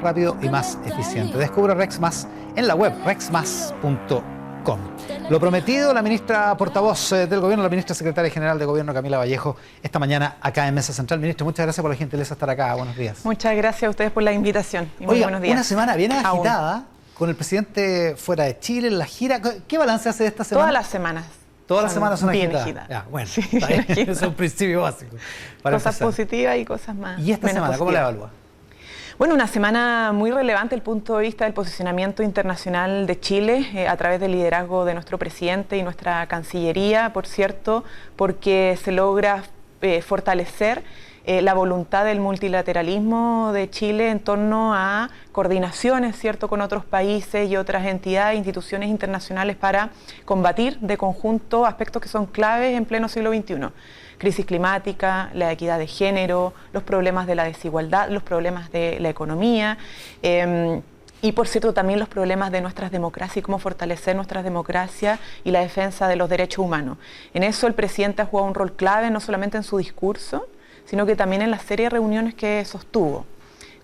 rápido y más eficiente. Descubra RexMás en la web rexmas.com. Lo prometido, la ministra portavoz del gobierno, la ministra secretaria general de gobierno, Camila Vallejo, esta mañana acá en Mesa Central. Ministro, muchas gracias por la gentileza de estar acá. Buenos días. Muchas gracias a ustedes por la invitación y muy Oiga, buenos días. Una semana bien agitada, con el presidente fuera de Chile, en la gira. ¿Qué balance hace de esta semana? Todas las semanas. Todas las semanas son bien agitadas. Ya, bueno, sí, es un principio básico. Cosas positivas y cosas más. ¿Y esta semana cómo la evalúa? Bueno, una semana muy relevante desde el punto de vista del posicionamiento internacional de Chile a través del liderazgo de nuestro presidente y nuestra Cancillería, por cierto, porque se logra fortalecer la voluntad del multilateralismo de Chile en torno a coordinaciones, ¿cierto?, con otros países y otras entidades e instituciones internacionales para combatir de conjunto aspectos que son claves en pleno siglo XXI. Crisis climática, la equidad de género, los problemas de la desigualdad, los problemas de la economía y, por cierto, también los problemas de nuestras democracias y cómo fortalecer nuestras democracias y la defensa de los derechos humanos. En eso el presidente ha jugado un rol clave, no solamente en su discurso, sino que también en la serie de reuniones que sostuvo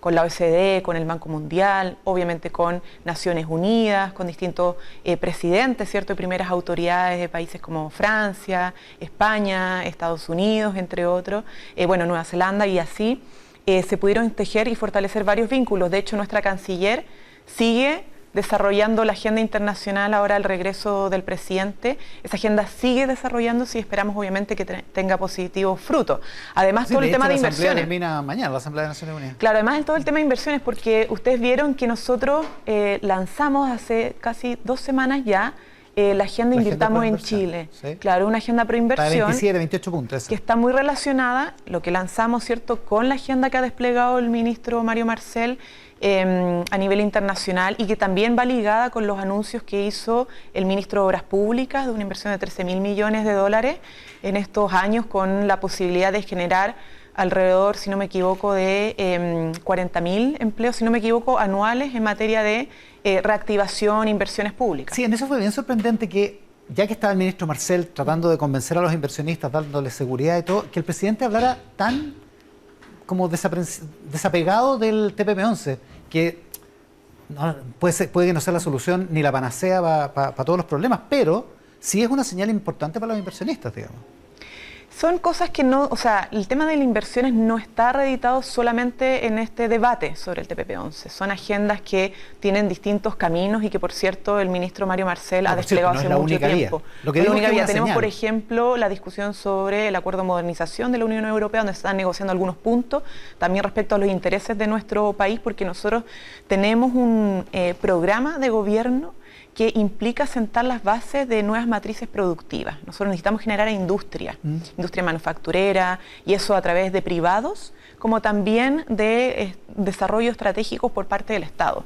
con la OECD, con el Banco Mundial, obviamente con Naciones Unidas, con distintos presidentes, ¿cierto?, y primeras autoridades de países como Francia, España, Estados Unidos, entre otros, Nueva Zelanda, y así se pudieron tejer y fortalecer varios vínculos. De hecho, nuestra canciller sigue desarrollando la agenda internacional ahora al regreso del presidente. Esa agenda sigue desarrollándose y esperamos obviamente que tenga positivos frutos. Además, todo el tema de inversiones. La Asamblea termina mañana, la Asamblea de Naciones Unidas. Claro, además todo el tema de inversiones, porque ustedes vieron que nosotros lanzamos hace casi 2 semanas ya la agenda Invirtamos en Chile. ¿Sí? Claro, una agenda proinversión. Para 27, 28 puntos. Que está muy relacionada, lo que lanzamos, ¿cierto?, con la agenda que ha desplegado el ministro Mario Marcel a nivel internacional y que también va ligada con los anuncios que hizo el ministro de Obras Públicas de una inversión de 13.000 millones de dólares en estos años, con la posibilidad de generar alrededor, si no me equivoco, de 40.000 empleos, si no me equivoco, anuales en materia de reactivación, inversiones públicas. Sí, en eso fue bien sorprendente que, ya que estaba el ministro Marcel tratando de convencer a los inversionistas, dándoles seguridad y todo, que el presidente hablara tan como desapegado del TPP-11, que no, puede que no sea la solución ni la panacea para todos los problemas, pero sí es una señal importante para los inversionistas, digamos. Son cosas que no, o sea, el tema de las inversiones no está reeditado solamente en este debate sobre el TPP-11. Son agendas que tienen distintos caminos y que, por cierto, el ministro Mario Marcel ha desplegado hace mucho tiempo. Lo que digo es que tenemos, por ejemplo, la discusión sobre el acuerdo de modernización de la Unión Europea, donde se están negociando algunos puntos, también respecto a los intereses de nuestro país, porque nosotros tenemos un programa de gobierno que implica sentar las bases de nuevas matrices productivas. Nosotros necesitamos generar industria manufacturera, y eso a través de privados, como también de desarrollo estratégico por parte del Estado.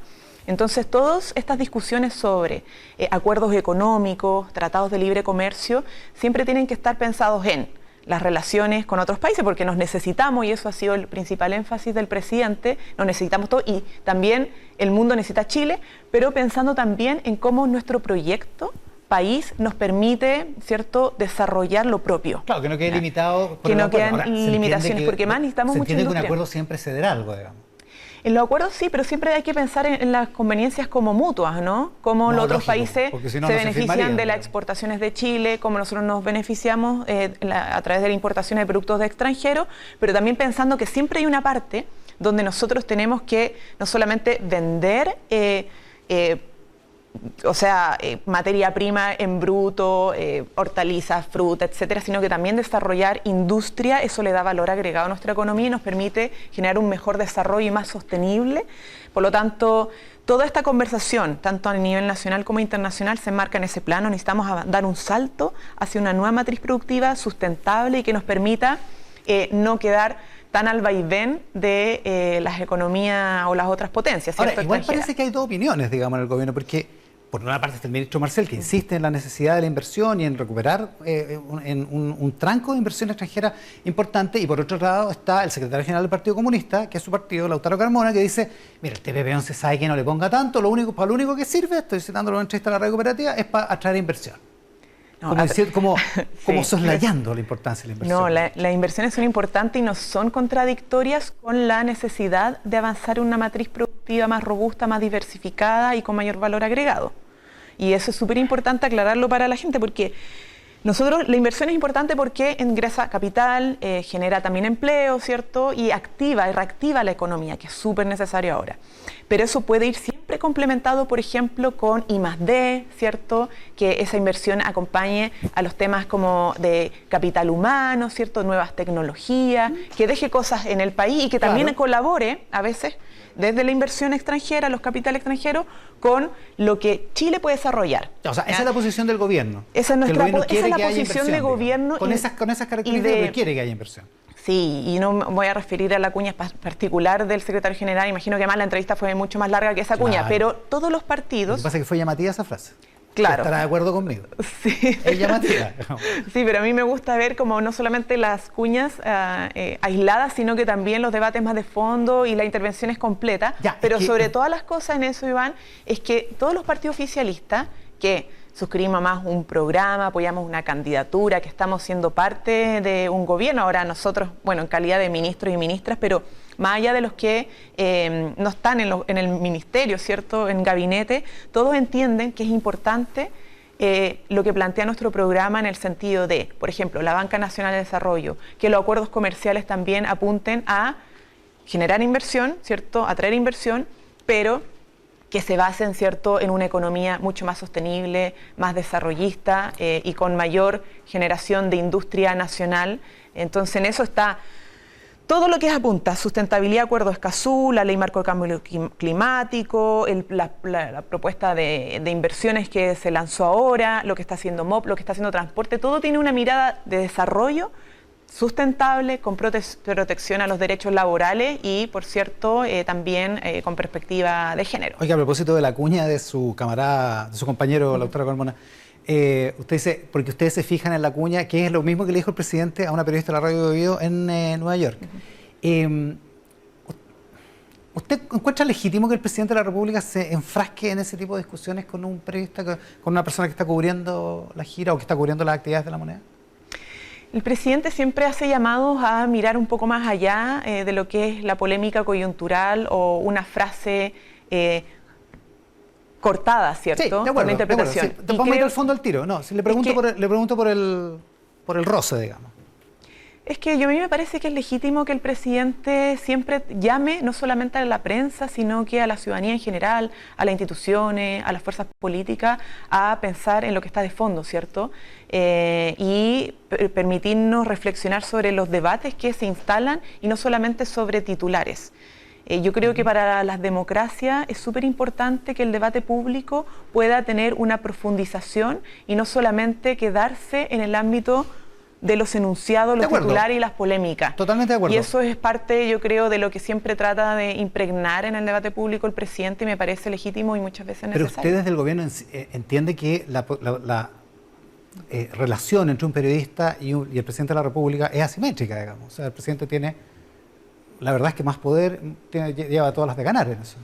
Entonces, todas estas discusiones sobre acuerdos económicos, tratados de libre comercio, siempre tienen que estar pensados en las relaciones con otros países, porque nos necesitamos, y eso ha sido el principal énfasis del presidente, nos necesitamos todos, y también el mundo necesita a Chile, pero pensando también en cómo nuestro proyecto país nos permite, ¿cierto?, desarrollar lo propio. Claro, que no quede limitado por que no queden limitaciones, porque más necesitamos mucha industria. Se entiende que un acuerdo siempre cederá algo, digamos. En los acuerdos sí, pero siempre hay que pensar en las conveniencias como mutuas, ¿no? Cómo los otros países se benefician de las exportaciones de Chile, cómo nosotros nos beneficiamos a través de la importación de productos de extranjeros, pero también pensando que siempre hay una parte donde nosotros tenemos que no solamente vender materia prima en bruto, hortalizas, fruta, etcétera, sino que también desarrollar industria. Eso le da valor agregado a nuestra economía y nos permite generar un mejor desarrollo y más sostenible. Por lo tanto, toda esta conversación, tanto a nivel nacional como internacional, se enmarca en ese plano. Necesitamos dar un salto hacia una nueva matriz productiva sustentable y que nos permita no quedar tan al vaivén de las economías o las otras potencias. Ahora, igual parece que hay dos opiniones, digamos, en el gobierno, porque por una parte está el ministro Marcel, que insiste en la necesidad de la inversión y en recuperar un tranco de inversión extranjera importante, y por otro lado está el secretario general del Partido Comunista, que es su partido, Lautaro Carmona, que dice, mira, el TPP-11 sabe que no le ponga tanto, para lo único que sirve, estoy citándolo en una entrevista a la radio cooperativa, es para atraer inversión. No, como soslayando la importancia de la inversión. No, las inversiones son importantes y no son contradictorias con la necesidad de avanzar en una matriz productiva más robusta, más diversificada y con mayor valor agregado. Y eso es súper importante aclararlo para la gente, porque la inversión es importante porque ingresa capital, genera también empleo, ¿cierto? Y activa y reactiva la economía, que es súper necesario ahora. Pero eso puede ir siempre complementado, por ejemplo, con I+D, ¿cierto? Que esa inversión acompañe a los temas como de capital humano, ¿cierto? Nuevas tecnologías, que deje cosas en el país y que también colabore, a veces, desde la inversión extranjera, los capitales extranjeros, con lo que Chile puede desarrollar. O sea, esa es la posición del gobierno. Esa es la posición de gobierno. Con esas características quiere que haya inversión. Sí, y no me voy a referir a la cuña particular del secretario general. Imagino que además la entrevista fue mucho más larga que esa cuña, pero todos los partidos... Lo que pasa es que fue llamativa esa frase. Claro. ¿Estará de acuerdo conmigo? Sí. Es llamativa. Sí, pero a mí me gusta ver como no solamente las cuñas aisladas, sino que también los debates más de fondo y las intervenciones completas. Pero sobre todas las cosas en eso, Iván, es que todos los partidos oficialistas que suscribimos más un programa, apoyamos una candidatura, que estamos siendo parte de un gobierno, ahora nosotros, bueno, en calidad de ministros y ministras, pero más allá de los que no están en el ministerio, ¿cierto?, en gabinete, todos entienden que es importante lo que plantea nuestro programa en el sentido de, por ejemplo, la Banca Nacional de Desarrollo, que los acuerdos comerciales también apunten a generar inversión, ¿cierto?, atraer inversión, pero que se basen, ¿cierto?, en una economía mucho más sostenible, más desarrollista y con mayor generación de industria nacional. Entonces, en eso está todo lo que apunta: sustentabilidad, Acuerdo Escazú, la Ley Marco de Cambio Climático, la propuesta de inversiones que se lanzó ahora, lo que está haciendo MOP, lo que está haciendo transporte. Todo tiene una mirada de desarrollo sustentable, con protección a los derechos laborales y, por cierto, también con perspectiva de género. Oiga, a propósito de la cuña de su camarada, de su compañero, la doctora Carmona, usted dice, porque ustedes se fijan en la cuña, que es lo mismo que le dijo el presidente a una periodista de la Radio Vivo en Nueva York. ¿Usted encuentra legítimo que el presidente de la República se enfrasque en ese tipo de discusiones con un periodista, con una persona que está cubriendo la gira o que está cubriendo las actividades de la moneda? El presidente siempre hace llamados a mirar un poco más allá de lo que es la polémica coyuntural o una frase cortada, ¿cierto? Sí, de acuerdo, por la interpretación. De acuerdo, sí. Vamos a ir al fondo al tiro. No, si le pregunto, le pregunto por el roce, digamos. Es que a mí me parece que es legítimo que el presidente siempre llame no solamente a la prensa, sino que a la ciudadanía en general, a las instituciones, a las fuerzas políticas, a pensar en lo que está de fondo, ¿cierto? Y permitirnos reflexionar sobre los debates que se instalan y no solamente sobre titulares. Yo creo que para las democracias es súper importante que el debate público pueda tener una profundización y no solamente quedarse en el ámbito de los enunciados, los titulares y las polémicas. Totalmente de acuerdo. Y eso es parte, yo creo, de lo que siempre trata de impregnar en el debate público el presidente y me parece legítimo y muchas veces necesario. Pero usted desde el gobierno entiende que la relación entre un periodista y el presidente de la República es asimétrica, digamos. O sea, el presidente tiene, la verdad es que más poder, lleva todas las de ganar en eso.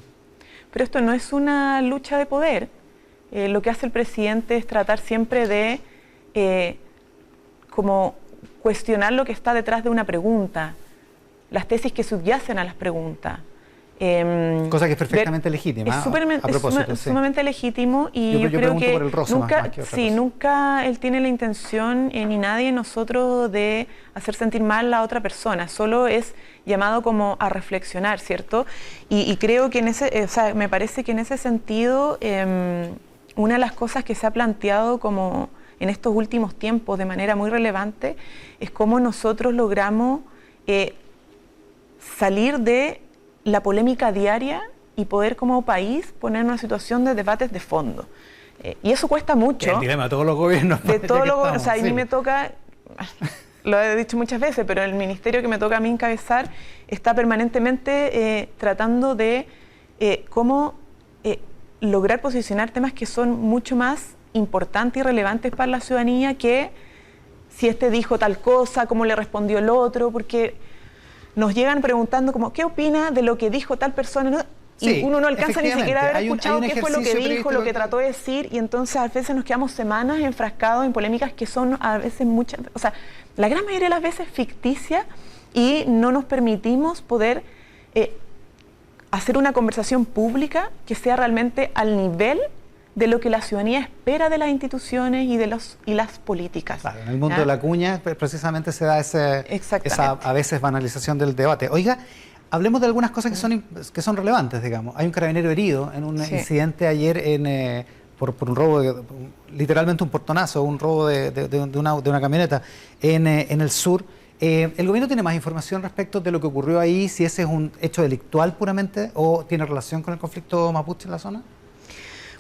Pero esto no es una lucha de poder. Lo que hace el presidente es tratar siempre de como cuestionar lo que está detrás de una pregunta, las tesis que subyacen a las preguntas. Cosa que es perfectamente legítima. Es sumamente legítimo y yo creo que nunca él tiene la intención, ni nadie nosotros, de hacer sentir mal a otra persona, solo es llamado como a reflexionar, ¿cierto? Y creo que me parece que en ese sentido, una de las cosas que se ha planteado como en estos últimos tiempos de manera muy relevante es cómo nosotros logramos salir de la polémica diaria y poder como país poner en una situación de debates de fondo. Y eso cuesta mucho. El dilema de todos los gobiernos. De todos los gobiernos. O sea, a mí me toca, lo he dicho muchas veces, pero el ministerio que me toca a mí encabezar está permanentemente tratando de cómo lograr posicionar temas que son mucho más importantes y relevantes para la ciudadanía que si este dijo tal cosa, cómo le respondió el otro, porque nos llegan preguntando como, ¿qué opina de lo que dijo tal persona? ¿No? y Sí, uno no alcanza ni siquiera a haber hay un escuchado qué fue lo que dijo, lo que que... trató de decir, y entonces a veces nos quedamos semanas enfrascados en polémicas que son a veces muchas, o sea, la gran mayoría de las veces ficticias, y no nos permitimos poder hacer una conversación pública que sea realmente al nivel de lo que la ciudadanía espera de las instituciones y de las políticas. Claro, en el mundo de la cuña precisamente se da esa a veces banalización del debate. Oiga, hablemos de algunas cosas que son relevantes, digamos. Hay un carabinero herido en un incidente ayer por un robo, literalmente un portonazo, un robo de una camioneta en el sur. ¿El gobierno tiene más información respecto de lo que ocurrió ahí, si ese es un hecho delictual puramente o tiene relación con el conflicto mapuche en la zona?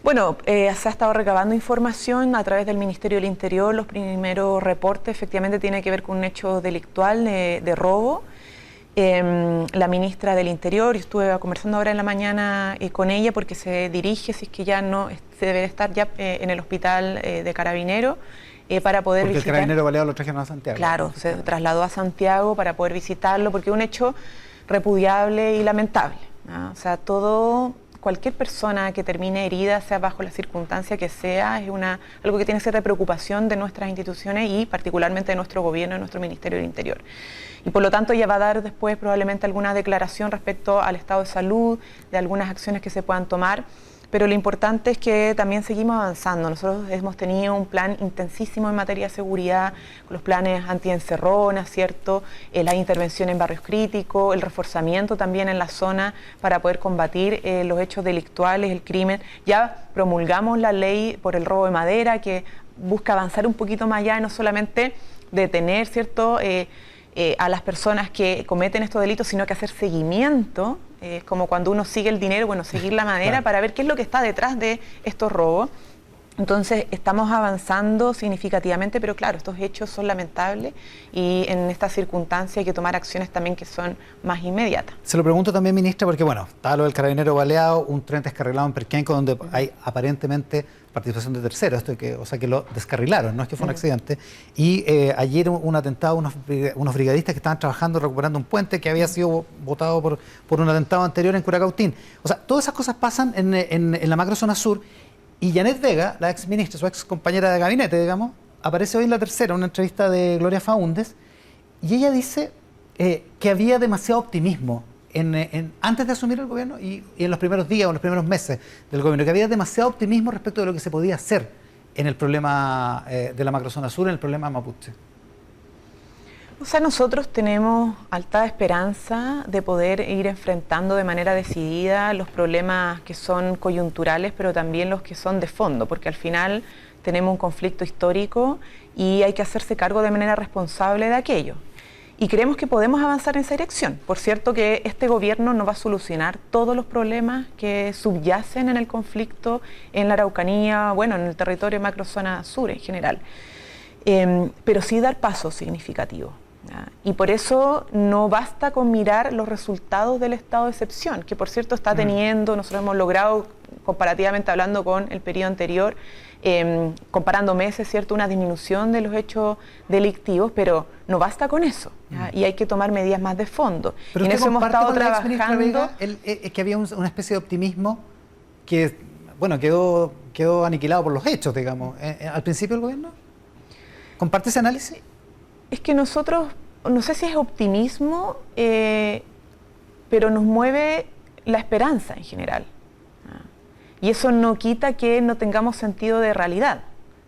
Bueno, se ha estado recabando información a través del Ministerio del Interior. Los primeros reportes efectivamente tienen que ver con un hecho delictual de robo. La ministra del Interior, yo estuve conversando ahora en la mañana con ella porque se dirige, si es que ya no, se debe estar ya en el hospital de Carabineros para poder porque visitar. El carabinero baleado lo trajeron a Santiago. Claro, se trasladó a Santiago para poder visitarlo porque es un hecho repudiable y lamentable, ¿no? O sea, cualquier persona que termine herida, sea bajo la circunstancia que sea, es algo que tiene que ser de preocupación de nuestras instituciones y particularmente de nuestro gobierno, de nuestro Ministerio del Interior. Y por lo tanto ella va a dar después probablemente alguna declaración respecto al estado de salud, de algunas acciones que se puedan tomar, pero lo importante es que también seguimos avanzando. Nosotros hemos tenido un plan intensísimo en materia de seguridad, con los planes antiencerronas, ¿cierto? La intervención en barrios críticos, el reforzamiento también en la zona para poder combatir los hechos delictuales, el crimen. Ya promulgamos la ley por el robo de madera que busca avanzar un poquito más allá y no solamente detener, ¿cierto?, a las personas que cometen estos delitos, sino que hacer seguimiento, como cuando uno sigue el dinero, bueno, seguir la madera, claro, para ver qué es lo que está detrás de estos robos. Entonces, estamos avanzando significativamente, pero claro, estos hechos son lamentables y en esta circunstancia hay que tomar acciones también que son más inmediatas. Se lo pregunto también, ministra, porque bueno, está lo del carabinero baleado, un tren descarrilado en Perquenco donde hay aparentemente participación de terceros, o sea que lo descarrilaron, no es que fue un accidente, y ayer un atentado, unos brigadistas que estaban trabajando recuperando un puente que había sido botado por un atentado anterior en Curacautín. O sea, todas esas cosas pasan en la macrozona sur. Y Janet Vega, la ex ministra, su ex compañera de gabinete, digamos, aparece hoy en La Tercera, una entrevista de Gloria Faúndez, y ella dice que había demasiado optimismo antes de asumir el gobierno y en los primeros días o en los primeros meses del gobierno, que había demasiado optimismo respecto de lo que se podía hacer en el problema de la macrozona sur, en el problema mapuche. O sea, nosotros tenemos alta esperanza de poder ir enfrentando de manera decidida los problemas que son coyunturales, pero también los que son de fondo, porque al final tenemos un conflicto histórico y hay que hacerse cargo de manera responsable de aquello. Y creemos que podemos avanzar en esa dirección. Por cierto que este gobierno no va a solucionar todos los problemas que subyacen en el conflicto en la Araucanía, bueno, en el territorio macrozona sur en general, pero sí dar pasos significativos. Y por eso no basta con mirar los resultados del estado de excepción, que por cierto está teniendo, nosotros hemos logrado, comparativamente hablando con el periodo anterior, comparando meses, ¿cierto?, una disminución de los hechos delictivos, pero no basta con eso, y hay que tomar medidas más de fondo. Pero y en eso hemos estado trabajando. Vega, que había una especie de optimismo que, bueno, quedó aniquilado por los hechos, digamos, al principio del gobierno. ¿Comparte ese análisis? Es que nosotros, no sé si es optimismo, pero nos mueve la esperanza en general. Y eso no quita que no tengamos sentido de realidad,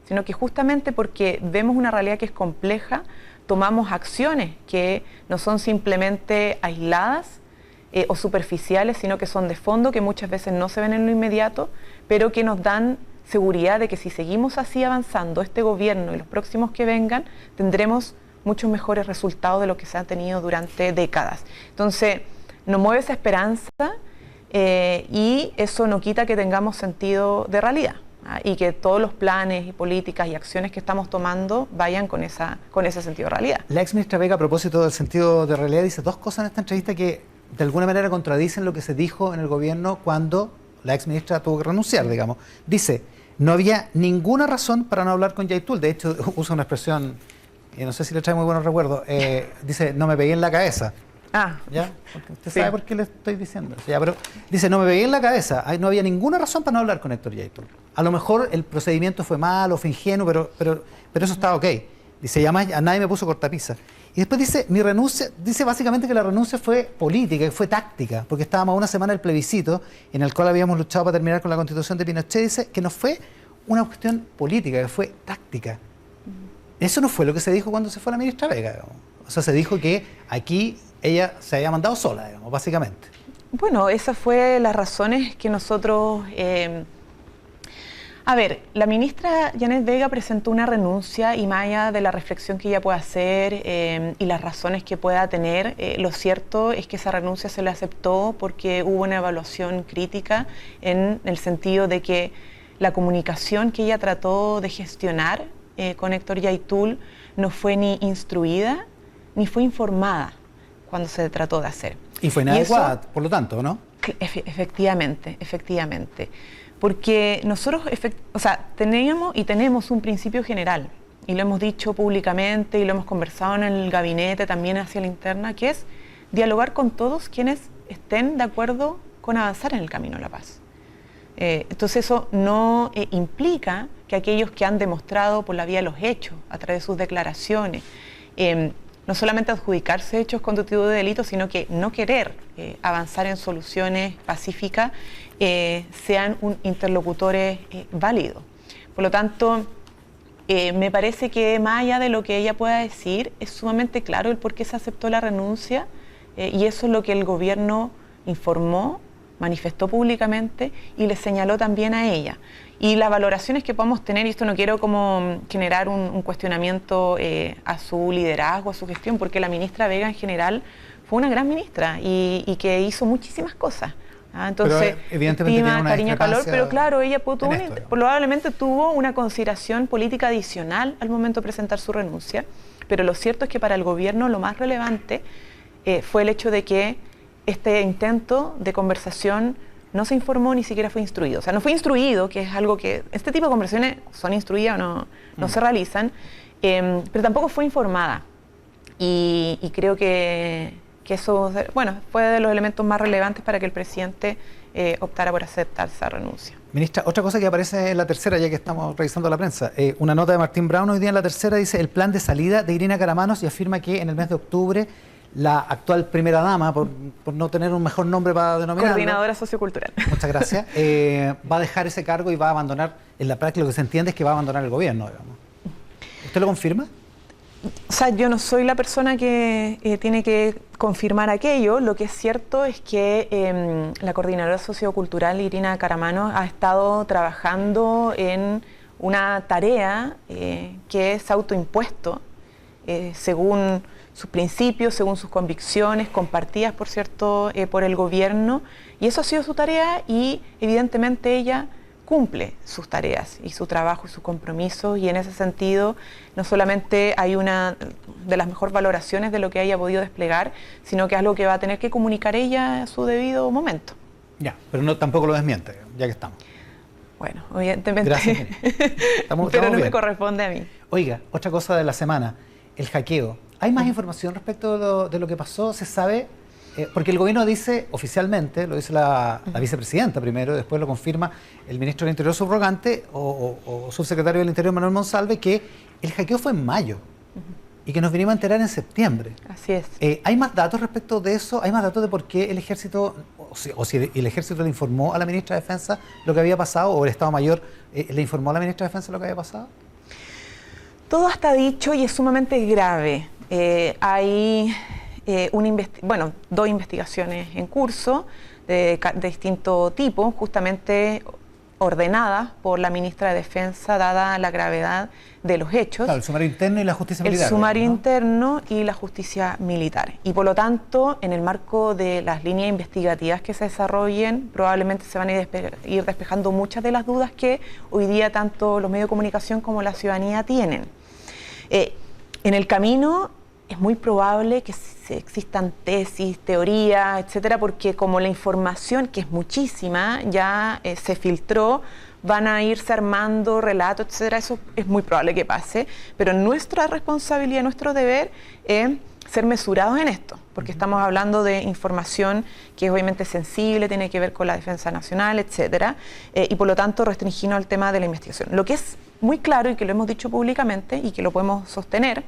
sino que justamente porque vemos una realidad que es compleja, tomamos acciones que no son simplemente aisladas o superficiales, sino que son de fondo, que muchas veces no se ven en lo inmediato, pero que nos dan seguridad de que si seguimos así avanzando, este gobierno y los próximos que vengan, tendremos muchos mejores resultados de lo que se han tenido durante décadas. Entonces, nos mueve esa esperanza y eso no quita que tengamos sentido de realidad, y que todos los planes y políticas y acciones que estamos tomando vayan con ese sentido de realidad. La ex ministra Vega, a propósito del sentido de realidad, dice dos cosas en esta entrevista que de alguna manera contradicen lo que se dijo en el gobierno cuando la ex ministra tuvo que renunciar, digamos. Dice, no había ninguna razón para no hablar con Yaitul. De hecho, usa una expresión, no sé si le trae muy buenos recuerdos, dice, no me pegué en la cabeza. ¿Ya? Porque usted sabe por qué le estoy diciendo eso. Ya, pero dice, no me pegué en la cabeza. No había ninguna razón para no hablar con Héctor Yaitul. A lo mejor el procedimiento fue malo, fue ingenuo, pero eso estaba ok. Dice, y además a nadie me puso cortapisa. Y después dice, mi renuncia, dice básicamente que la renuncia fue política, que fue táctica, porque estábamos a una semana del plebiscito, en el cual habíamos luchado para terminar con la constitución de Pinochet. Dice que no fue una cuestión política, que fue táctica. Eso no fue lo que se dijo cuando se fue la ministra Vega, digamos. O sea, se dijo que aquí ella se había mandado sola, digamos, básicamente. Bueno, esas fueron las razones que nosotros... A ver, la ministra Janet Vega presentó una renuncia y más allá de la reflexión que ella pueda hacer y las razones que pueda tener, lo cierto es que esa renuncia se la aceptó porque hubo una evaluación crítica en el sentido de que la comunicación que ella trató de gestionar con Héctor Yaitul no fue ni instruida ni fue informada cuando se trató de hacer. Y fue inadecuada, por lo tanto, ¿no? Efectivamente. Porque nosotros, tenemos un principio general, y lo hemos dicho públicamente y lo hemos conversado en el gabinete, también hacia la interna, que es dialogar con todos quienes estén de acuerdo con avanzar en el camino a la paz. Entonces eso no implica que aquellos que han demostrado por la vía de los hechos, a través de sus declaraciones, no solamente adjudicarse hechos constitutivos de delito, sino que no querer avanzar en soluciones pacíficas, sean interlocutores válidos. Por lo tanto, me parece que más allá de lo que ella pueda decir, es sumamente claro el por qué se aceptó la renuncia y eso es lo que el gobierno informó, manifestó públicamente y le señaló también a ella. Y las valoraciones que podamos tener, y esto no quiero como generar un cuestionamiento a su liderazgo, a su gestión, porque la ministra Vega en general fue una gran ministra y que hizo muchísimas cosas. Entonces, evidentemente estima, cariño, calor, pero claro, ella probablemente tuvo una consideración política adicional al momento de presentar su renuncia, pero lo cierto es que para el gobierno lo más relevante fue el hecho de que este intento de conversación no se informó ni siquiera fue instruido. O sea, no fue instruido, que es algo que... Este tipo de conversaciones son instruidas o no se realizan, pero tampoco fue informada. Y creo que eso, bueno, fue de los elementos más relevantes para que el presidente optara por aceptar esa renuncia. Ministra, otra cosa que aparece en la tercera, ya que estamos revisando la prensa, una nota de Martín Brown hoy día en la tercera dice el plan de salida de Irina Caramanos y afirma que en el mes de octubre la actual primera dama, por no tener un mejor nombre para denominarlo, coordinadora sociocultural. Muchas gracias. Va a dejar ese cargo y va a abandonar, en la práctica lo que se entiende es que va a abandonar el gobierno, digamos. ¿Usted lo confirma? O sea, yo no soy la persona que tiene que confirmar aquello. Lo que es cierto es que la coordinadora sociocultural Irina Caramanos ha estado trabajando en una tarea que es autoimpuesto según sus principios, según sus convicciones, compartidas, por cierto, por el gobierno, y eso ha sido su tarea y evidentemente ella cumple sus tareas y su trabajo y sus compromisos, y en ese sentido no solamente hay una de las mejores valoraciones de lo que haya podido desplegar, sino que es algo que va a tener que comunicar ella a su debido momento. Ya, pero no, tampoco lo desmiente, ya que estamos. Bueno, evidentemente, gracias, estamos pero no bien. me corresponde a mí. Oiga, otra cosa de la semana, el hackeo. ¿Hay más información respecto de lo que pasó? ¿Se sabe? Porque el gobierno dice oficialmente, lo dice la vicepresidenta primero, después lo confirma el ministro del Interior subrogante o subsecretario del Interior Manuel Monsalve, que el hackeo fue en mayo y que nos vinimos a enterar en septiembre. Así es. ¿Hay más datos respecto de eso? ¿Hay más datos de por qué el ejército, o si el ejército le informó a la ministra de Defensa lo que había pasado, o el Estado Mayor le informó a la ministra de Defensa lo que había pasado? Todo está dicho y es sumamente grave. Hay dos investigaciones en curso de distinto tipo, justamente ordenadas por la ministra de Defensa, dada la gravedad de los hechos. Claro, el sumario interno y la justicia militar. El sumario interno y la justicia militar. Y por lo tanto, en el marco de las líneas investigativas que se desarrollen, probablemente se van a ir despejando muchas de las dudas que hoy día tanto los medios de comunicación como la ciudadanía tienen. En el camino es muy probable que existan tesis, teorías, etcétera, porque como la información, que es muchísima, ya se filtró, van a irse armando relatos, etcétera. Eso es muy probable que pase, pero nuestra responsabilidad, nuestro deber es ser mesurados en esto, porque estamos hablando de información que es obviamente sensible, tiene que ver con la defensa nacional, etcétera, y por lo tanto restringirnos al tema de la investigación. Lo que es muy claro y que lo hemos dicho públicamente y que lo podemos sostener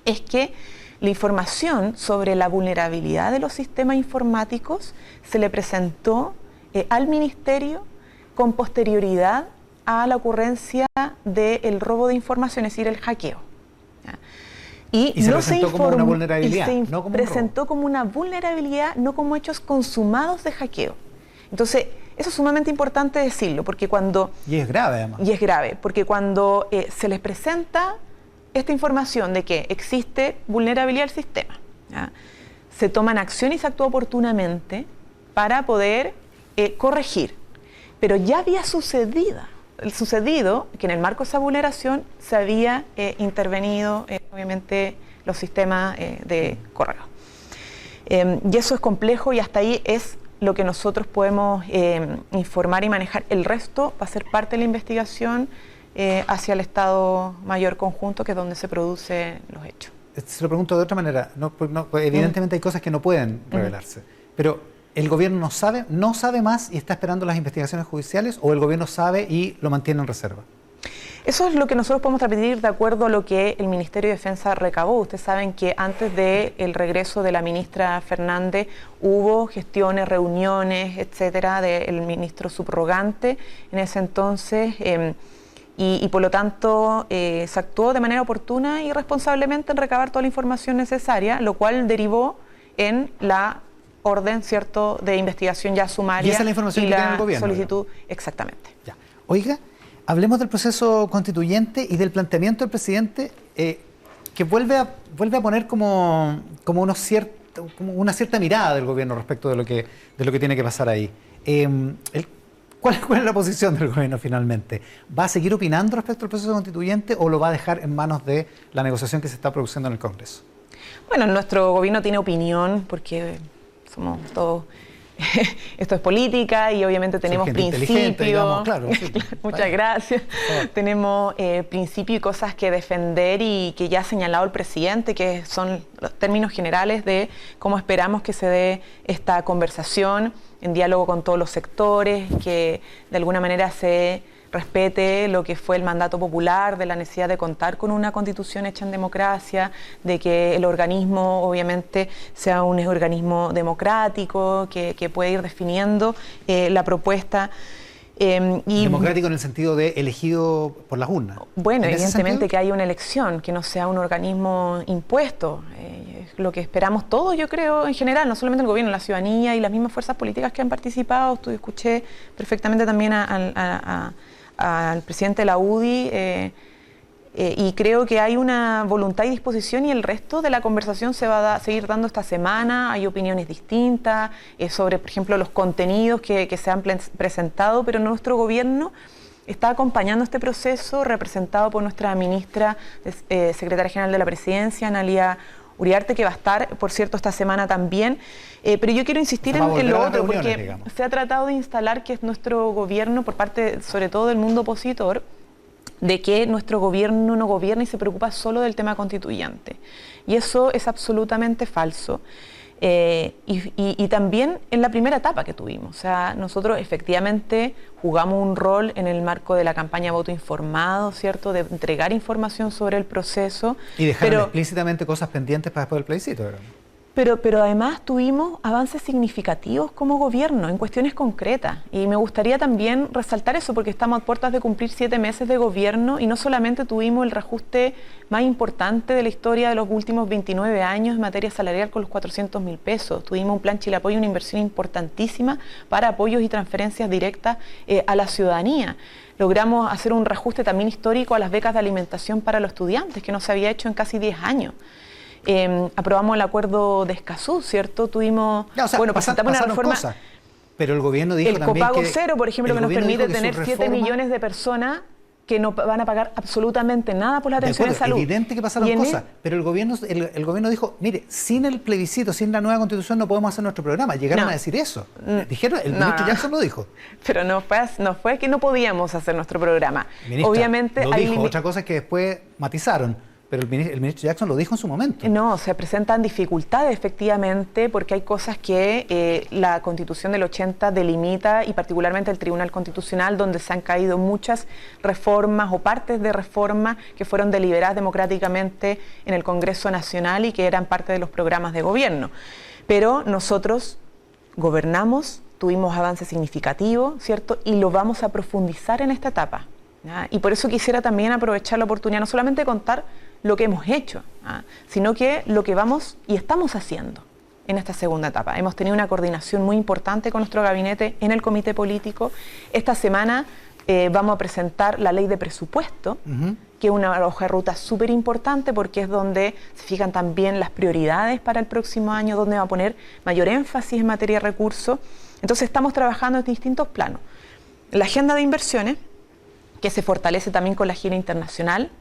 es que la información sobre la vulnerabilidad de los sistemas informáticos se le presentó al Ministerio con posterioridad a la ocurrencia del robo de información, es decir, el hackeo. ¿Ya? Y se no presentó como una vulnerabilidad, no como un robo. Presentó como una vulnerabilidad, no como hechos consumados de hackeo. Entonces, eso es sumamente importante decirlo, porque cuando... Y es grave, además. Y es grave, porque cuando se les presenta esta información de que existe vulnerabilidad del sistema, ¿ya? Se toman acciones y se actúa oportunamente para poder corregir. Pero ya había sucedido que en el marco de esa vulneración se había intervenido, obviamente, los sistemas de correo. Y eso es complejo y hasta ahí es lo que nosotros podemos informar y manejar. El resto va a ser parte de la investigación hacia el Estado Mayor Conjunto, que es donde se producen los hechos. Se lo pregunto de otra manera. Evidentemente hay cosas que no pueden revelarse, pero ¿el gobierno no sabe más y está esperando las investigaciones judiciales, o el gobierno sabe y lo mantiene en reserva? Eso es lo que nosotros podemos transmitir de acuerdo a lo que el Ministerio de Defensa recabó. Ustedes saben que antes del regreso de la ministra Fernández hubo gestiones, reuniones, etcétera, del ministro subrogante en ese entonces, y por lo tanto se actuó de manera oportuna y responsablemente en recabar toda la información necesaria, lo cual derivó en la orden, ¿cierto?, de investigación ya sumaria. Y esa es la información que tiene el gobierno. Solicitud, exactamente. Ya. Oiga, hablemos del proceso constituyente y del planteamiento del presidente, que vuelve a poner como una cierta mirada del gobierno respecto de lo que tiene que pasar ahí. ¿Cuál es la posición del gobierno finalmente? ¿Va a seguir opinando respecto al proceso constituyente o lo va a dejar en manos de la negociación que se está produciendo en el Congreso? Bueno, nuestro gobierno tiene opinión porque somos todos... Esto es política y obviamente tenemos principios. Digamos, claro, sí, muchas gracias. Tenemos principios y cosas que defender y que ya ha señalado el presidente, que son los términos generales de cómo esperamos que se dé esta conversación en diálogo con todos los sectores, que de alguna manera se respete lo que fue el mandato popular, de la necesidad de contar con una constitución hecha en democracia, de que el organismo obviamente sea un organismo democrático, que pueda ir definiendo la propuesta. Democrático en el sentido de elegido por las urnas. Bueno, evidentemente que haya una elección, que no sea un organismo impuesto. Es lo que esperamos todos, yo creo, en general, no solamente el gobierno, la ciudadanía y las mismas fuerzas políticas que han participado. Escuché perfectamente también al presidente de la UDI, y creo que hay una voluntad y disposición, y el resto de la conversación se va a seguir dando esta semana. Hay opiniones distintas sobre, por ejemplo, los contenidos que se han presentado, pero nuestro gobierno está acompañando este proceso, representado por nuestra ministra, secretaria general de la Presidencia, Analía Uriarte, que va a estar, por cierto, esta semana también. Pero yo quiero insistir en lo otro, porque digamos, se ha tratado de instalar que es nuestro gobierno, por parte sobre todo del mundo opositor, de que nuestro gobierno no gobierna y se preocupa solo del tema constituyente. Y eso es absolutamente falso. Y también en la primera etapa que tuvimos. O sea, nosotros efectivamente jugamos un rol en el marco de la campaña Voto Informado, ¿cierto?, de entregar información sobre el proceso. Y dejar explícitamente cosas pendientes para después del plebiscito, ¿verdad? Pero además tuvimos avances significativos como gobierno en cuestiones concretas, y me gustaría también resaltar eso, porque estamos a puertas de cumplir 7 meses de gobierno y no solamente tuvimos el reajuste más importante de la historia de los últimos 29 años en materia salarial con los 400.000 pesos, tuvimos un plan Chile Apoyo, una inversión importantísima para apoyos y transferencias directas a la ciudadanía. Logramos hacer un reajuste también histórico a las becas de alimentación para los estudiantes, que no se había hecho en casi 10 años. Aprobamos el acuerdo de Escazú, ¿cierto? Tuvimos, presentamos una reforma, cosas, pero el gobierno dijo el también copago que cero, por ejemplo, que nos permite tener 7 millones de personas que no van a pagar absolutamente nada por la atención en salud. Es evidente que pasaron cosas, pero el gobierno dijo, mire, sin el plebiscito, sin la nueva constitución no podemos hacer nuestro programa. Llegaron a decir eso. Dijeron, el ministro Jackson lo dijo. Pero no fue que no podíamos hacer nuestro programa. Ministra, obviamente lo dijo. Otra cosa es que después matizaron. Pero el ministro Jackson lo dijo en su momento. No, se presentan dificultades efectivamente porque hay cosas que la Constitución del 80 delimita, y particularmente el Tribunal Constitucional, donde se han caído muchas reformas o partes de reformas que fueron deliberadas democráticamente en el Congreso Nacional y que eran parte de los programas de gobierno. Pero nosotros gobernamos, tuvimos avances significativos, ¿cierto? Y lo vamos a profundizar en esta etapa. ¿Ya? Y por eso quisiera también aprovechar la oportunidad, no solamente de contar lo que hemos hecho, sino que lo que vamos y estamos haciendo en esta segunda etapa. Hemos tenido una coordinación muy importante con nuestro gabinete en el comité político. Esta semana vamos a presentar la ley de presupuesto, que es una hoja de ruta súper importante porque es donde se fijan también las prioridades para el próximo año, donde va a poner mayor énfasis en materia de recursos. Entonces estamos trabajando en distintos planos. La agenda de inversiones, que se fortalece también con la gira internacional,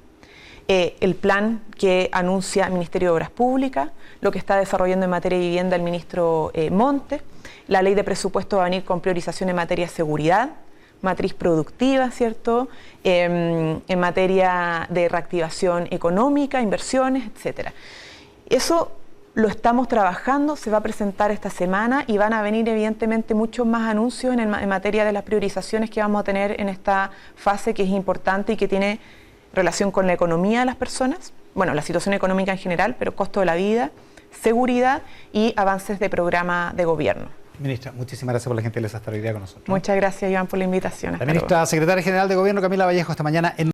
el plan que anuncia el Ministerio de Obras Públicas, lo que está desarrollando en materia de vivienda el ministro Montes, la ley de presupuesto va a venir con priorización en materia de seguridad, matriz productiva, ¿cierto? En materia de reactivación económica, inversiones, etcétera. Eso lo estamos trabajando, se va a presentar esta semana y van a venir evidentemente muchos más anuncios en materia de las priorizaciones que vamos a tener en esta fase, que es importante y que tiene relación con la economía de las personas, bueno, la situación económica en general, pero costo de la vida, seguridad y avances de programa de gobierno. Ministra, muchísimas gracias por la gentileza de estar hoy día con nosotros. Muchas gracias, Iván, por la invitación. La ministra secretaria general de Gobierno, Camila Vallejo, esta mañana en